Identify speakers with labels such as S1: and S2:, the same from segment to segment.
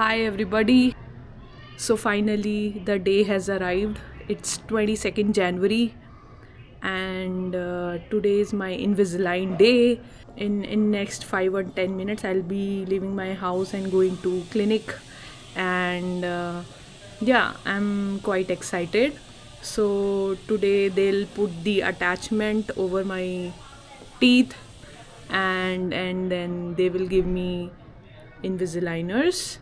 S1: Hi everybody. So finally the day has arrived. It's 22nd January and today is my Invisalign day. In next 5 or 10 minutes I'll be leaving my house and going to clinic and yeah, I'm quite excited. So today they'll put the attachment over my teeth and then they will give me Invisaligners.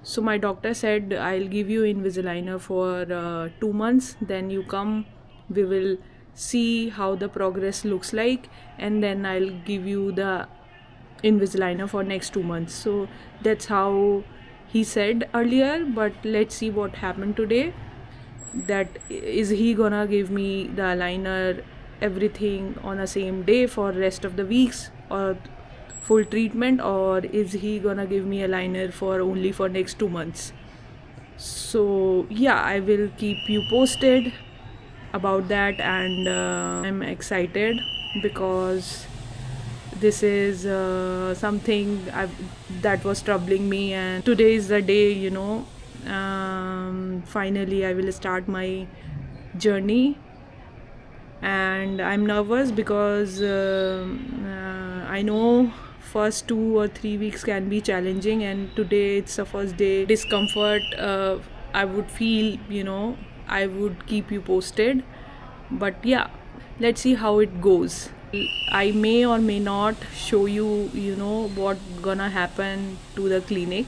S1: So my doctor said I'll give you Invisaligner for 2 months. Then you come, we will see how the progress looks like, and then I'll give you the Invisaligner for next 2 months. So that's how he said earlier. But let's see what happened today. That is he gonna give me the aligner everything on the same day for rest of the weeks or full treatment, or is he gonna give me a liner for only for next 2 months? So yeah, I will keep you posted about that, and I'm excited because this is something that was troubling me, and today is the day, finally I will start my journey. And I'm nervous because I know first 2 or 3 weeks can be challenging, and today it's the first day discomfort. I would feel, I would keep you posted. But yeah, let's see how it goes. I may or may not show you, what gonna happen to the clinic,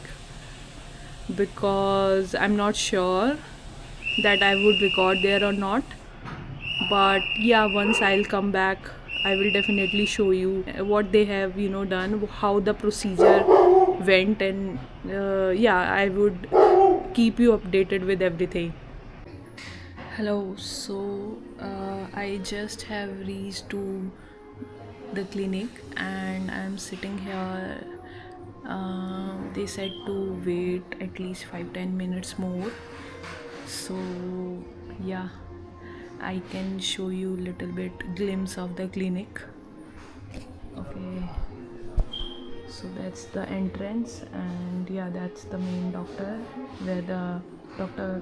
S1: because I'm not sure that I would record there or not. But yeah, once I'll come back, I will definitely show you what they have done, how the procedure went, and yeah, I would keep you updated with everything. Hello, so I just have reached to the clinic and I'm sitting here. They said to wait at least 5-10 minutes more. So yeah, I can show you little bit glimpse of the clinic. Okay, so that's the entrance, and yeah, that's the main doctor where the doctor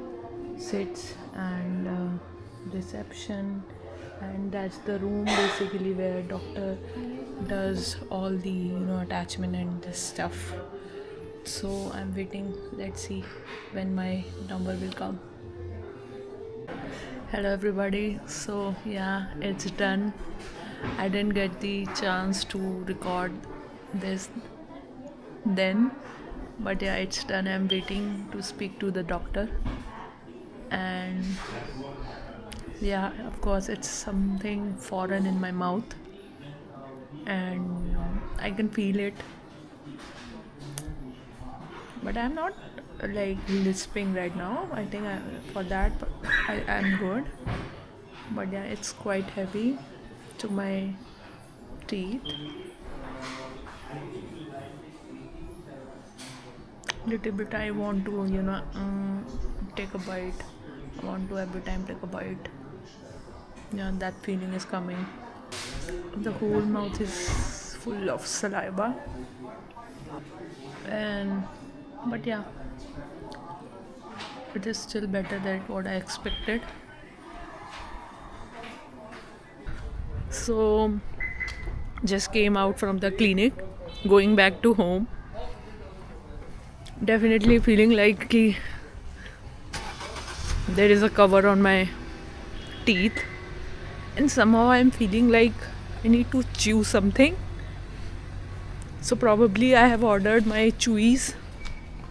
S1: sits, and reception, and that's the room basically where doctor does all the attachment and this stuff. So I'm waiting, let's see when my number will come. Hello everybody. So yeah, it's done. I didn't get the chance to record this then, but yeah, it's done. I'm waiting to speak to the doctor, and yeah, of course it's something foreign in my mouth and I can feel it, but I'm not like lisping right now. I think for that I'm good, but yeah, it's quite heavy to my teeth. Little bit I want to take a bite. I want to every time take a bite. Yeah, that feeling is coming. The whole mouth is full of saliva, and but yeah, it is still better than what I expected. So just came out from the clinic, going back to home. Definitely feeling like there is a cover on my teeth, and somehow I'm feeling like I need to chew something. So probably I have ordered my chewies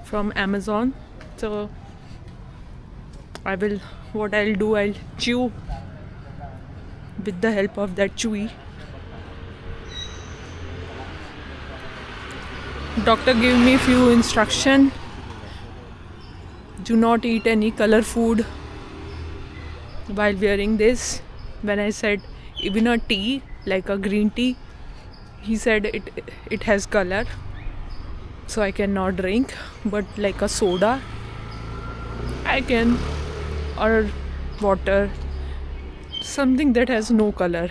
S1: from Amazon. So what I'll do, I'll chew with the help of that chewy. Doctor gave me few instruction. Do not eat any color food while wearing this. When I said even a tea, like a green tea, he said it has color, so I cannot drink. But like a soda, I can, or water, something that has no color.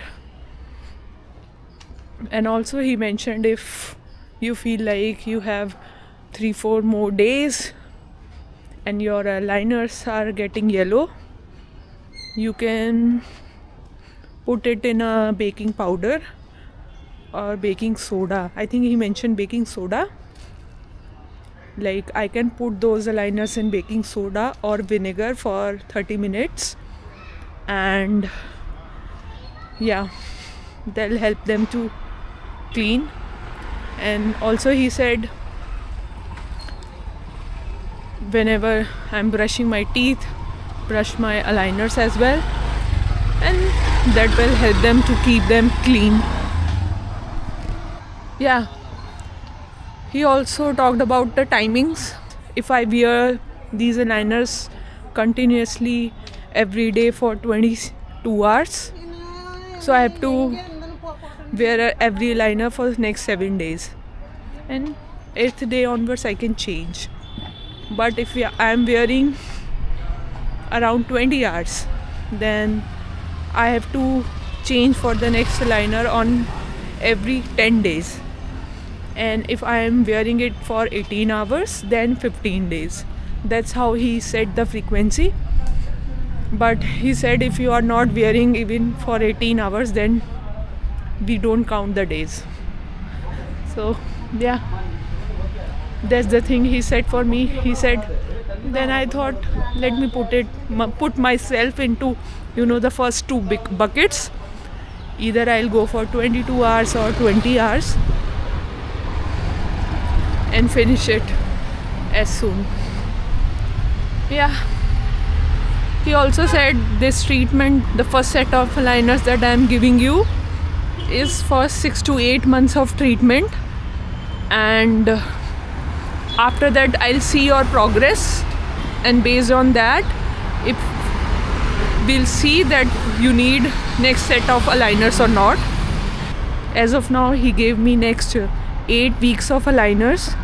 S1: And also he mentioned if you feel like you have 3-4 more days and your liners are getting yellow, you can put it in a baking powder or baking soda. I think he mentioned baking soda. Like, I can put those liners in baking soda or vinegar for 30 minutes, and yeah, that'll help them to clean. And also he said whenever I'm brushing my teeth, brush my aligners as well, and that will help them to keep them clean. Yeah, he also talked about the timings. If I wear these aligners continuously every day for 22 hours, so I have to wear every liner for the next 7 days, and 8th day onwards I can change. But if I am wearing around 20 hours, then I have to change for the next liner on every 10 days. And if I am wearing it for 18 hours, then 15 days. That's how he set the frequency. But he said if you are not wearing even for 18 hours, then we don't count the days. So yeah, that's the thing he said for me. He said, then I thought, let me put myself into, the first two big buckets. Either I'll go for 22 hours or 20 hours and finish it as soon. Yeah. He also said this treatment, the first set of aligners that I'm giving you, is for 6 to 8 months of treatment, and after that I'll see your progress, and based on that, if we'll see that you need next set of aligners or not. As of now, he gave me next 8 weeks of aligners,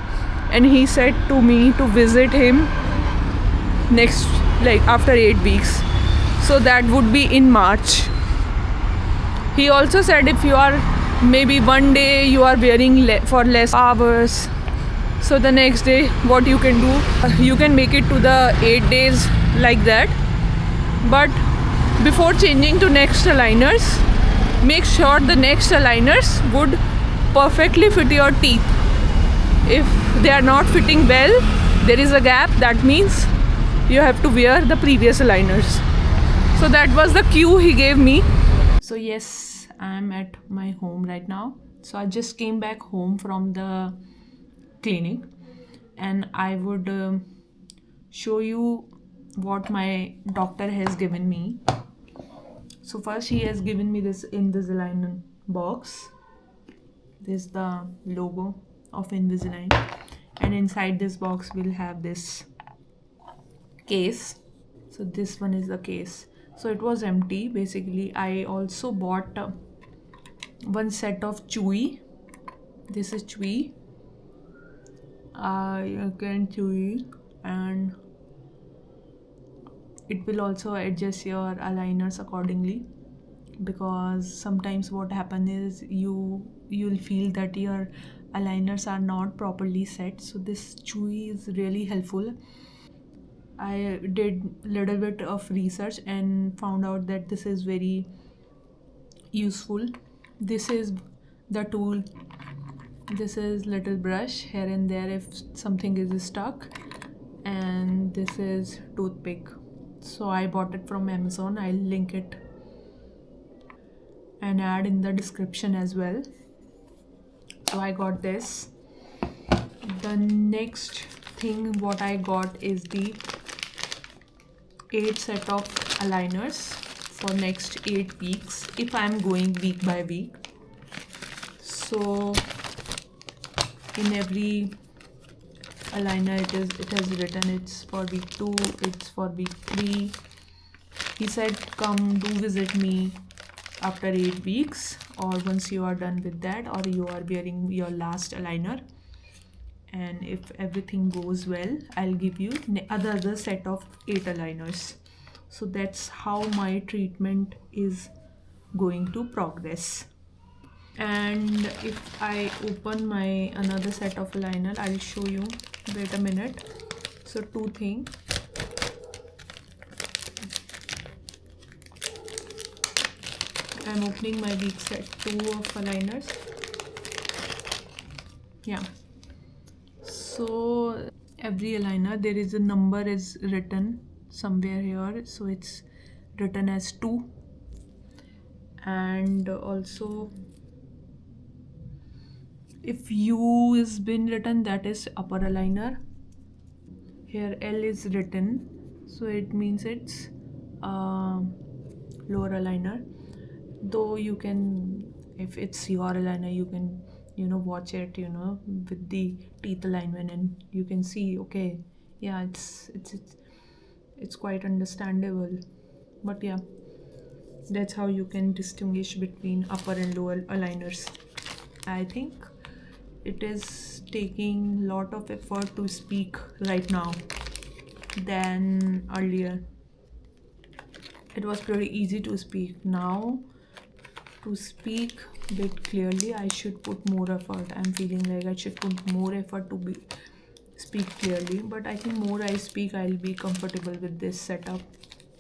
S1: and he said to me to visit him next, like after 8 weeks, so that would be in March. He also said if you are maybe one day you are wearing for less hours, so the next day what you can do, you can make it to the 8 days like that. But before changing to next aligners, make sure the next aligners would perfectly fit your teeth. If they are not fitting well, there is a gap, that means you have to wear the previous aligners. So that was the cue he gave me. So yes, I'm at my home right now. So I just came back home from the clinic, and I would show you what my doctor has given me. So first he has given me this Invisalign box. This is the logo of Invisalign, and inside this box we'll have this case. So this one is the case. So it was empty. Basically I also bought one set of Chewy. This is Chewy. You can Chewy, and it will also adjust your aligners accordingly, because sometimes what happens is you'll feel that your aligners are not properly set. So this Chewy is really helpful. I did little bit of research and found out that this is very useful. This is the tool. This is little brush here and there if something is stuck, and this is toothpick. So I bought it from Amazon. I'll link it and add in the description as well. So I got this. The next thing what I got is the 8 set of aligners for next 8 weeks if I'm going week by week. So in every aligner it has written it's for week 2, it's for week 3. He said come do visit me after 8 weeks, or once you are done with that, or you are wearing your last aligner, and if everything goes well, I'll give you other set of 8 aligners. So that's how my treatment is going to progress. And if I open my another set of aligner, I'll show you. Wait a minute. So two things. I'm opening my week set 2 of aligners. Yeah. So every aligner there is a number is written somewhere here. So it's written as 2, and also if U is been written, that is upper aligner. Here L is written, so it means it's lower aligner. Though you can, if it's your aligner, you can watch it with the teeth alignment, and you can see, okay, yeah, it's quite understandable. But yeah, that's how you can distinguish between upper and lower aligners. I think it is taking lot of effort to speak right now than earlier. It was pretty easy to speak. Now to speak bit clearly, I should put more effort. I'm feeling like I should put more effort to speak clearly, but I think more I speak, I'll be comfortable with this setup.